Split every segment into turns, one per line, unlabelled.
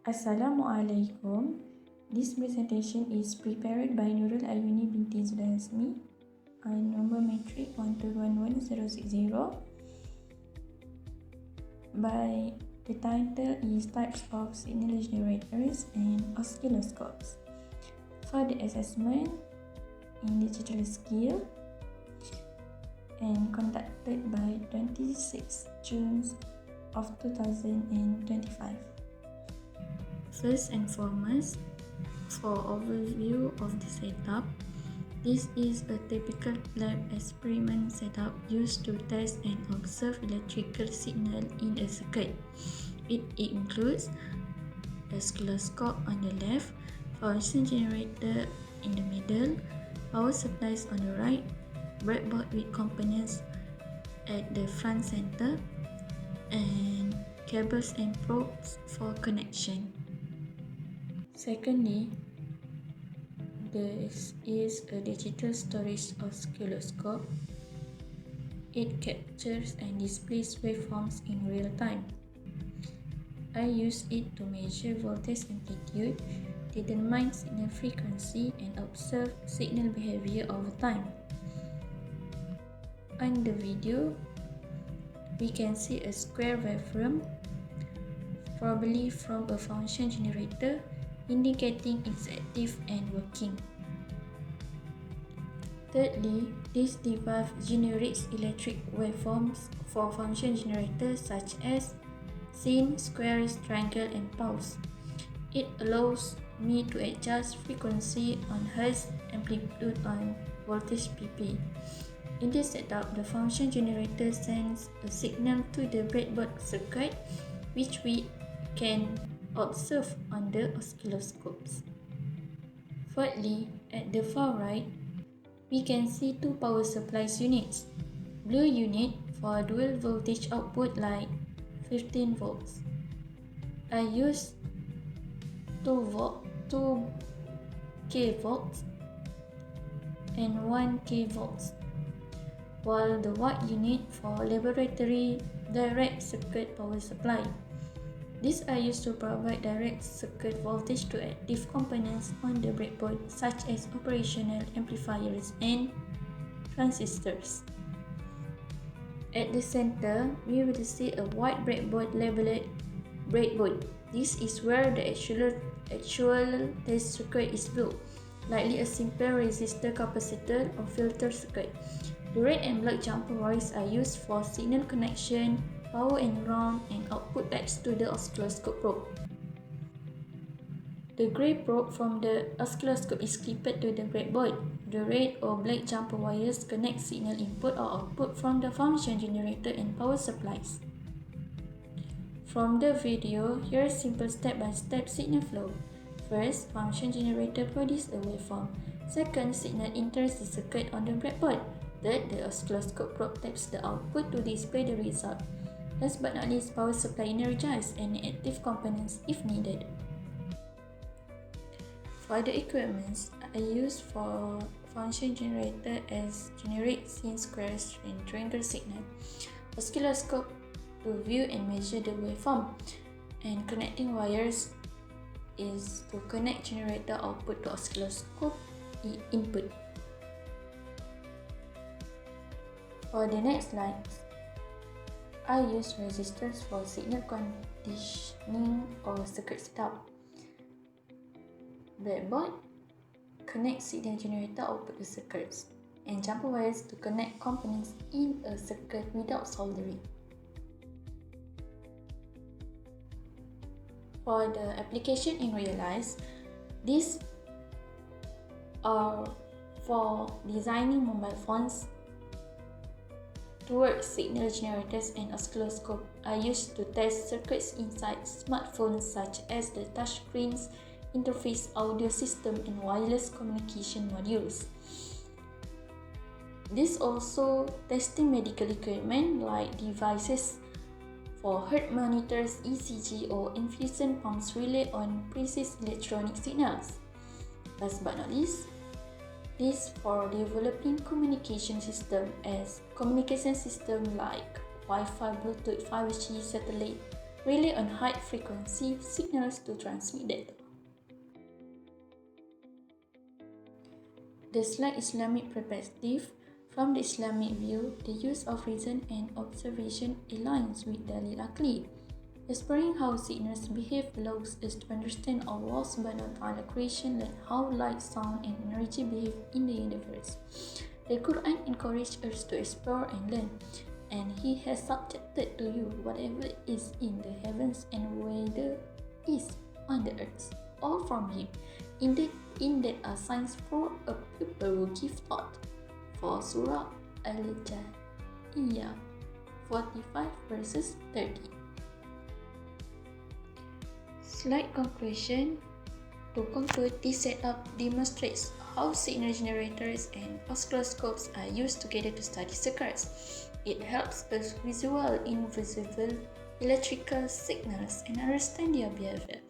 Assalamualaikum. This presentation is prepared by Nurul Ayuni binti Zulhasmi. Number metric 1211060. By the title is Types of Signal Generators and Oscilloscopes. For the assessment in digital skill and conducted by 26 June of 2025. First and foremost, for overview of the setup, this is a typical lab experiment setup used to test and observe electrical signal in a circuit. It includes oscilloscope on the left, function generator in the middle, power supplies on the right, breadboard with components at the front center, and cables and probes for connection. Secondly, this is a digital storage oscilloscope. It captures and displays waveforms in real time. I use it to measure voltage amplitude, determine signal frequency, and observe signal behavior over time. On the video, we can see a square waveform, probably from a function generator, indicating it's active and working. Thirdly, this device generates electric waveforms for function generators such as sine, square, triangle, and pulse. It allows me to adjust frequency on Hertz, amplitude on voltage pp. In this setup, the function generator sends a signal to the breadboard circuit, which we can observe on the oscilloscopes. Fourthly, at the far right, we can see two power supplies units. Blue unit for dual voltage output like 15 volts. I use 2K volts and 1K volts, while the white unit for laboratory direct circuit power supply. These are used to provide direct circuit voltage to active components on the breadboard such as operational amplifiers and transistors. At the center, we will see a white breadboard labeled breadboard. This is where the actual test circuit is built, likely a simple resistor capacitor or filter circuit. The red and black jumper wires are used for signal connection, power and ground, and output X to the oscilloscope probe. The grey probe from the oscilloscope is clipped to the breadboard. The red or black jumper wires connect signal input or output from the function generator and power supplies. From the video, here is simple step-by-step signal flow. First, function generator produces a waveform. Second, signal enters the circuit on the breadboard. Third, the oscilloscope probe taps the output to display the result. Last but not least, power supply energizes any active components if needed. For the equipments I use for function generator as generate sine, square, and triangle signal, oscilloscope to view and measure the waveform, and connecting wires is to connect generator output to oscilloscope input. For the next slides, I use resistors for signal conditioning or circuit setup. Breadboard connect signal generator output to circuits, and jumper wires to connect components in a circuit without soldering. For the application in real life, these are for designing mobile phones towards signal generators and oscilloscope are used to test circuits inside smartphones such as the touchscreens, interface audio system, and wireless communication modules. This also testing medical equipment like devices for heart monitors, ECG, or infusion pumps rely on precise electronic signals. Last but not least, this for developing communication system as communication system like Wi-Fi, Bluetooth, 5G, satellite rely on high-frequency signals to transmit data. The slight Islamic perspective. From the Islamic view, the use of reason and observation aligns with Dalil Aqli. Exploring how signals behave allows us to understand Allah's subhanahu wa ta'ala creation, like how light, sound, and energy behave in the universe. The Quran encourages us to explore and learn, and He has subjected to you whatever is in the heavens and whether is on the earth, all from Him. Indeed, in that are signs for a people who give thought. For Surah Al-Jathiyah 45 verses 30. Slight conclusion. To conclude, this setup demonstrates how signal generators and oscilloscopes are used together to study circuits. It helps us visual invisible electrical signals and understand their behavior.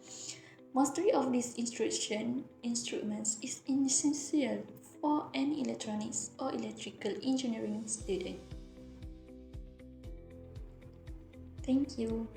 Mastery of these instruments is essential for any electronics or electrical engineering student. Thank you.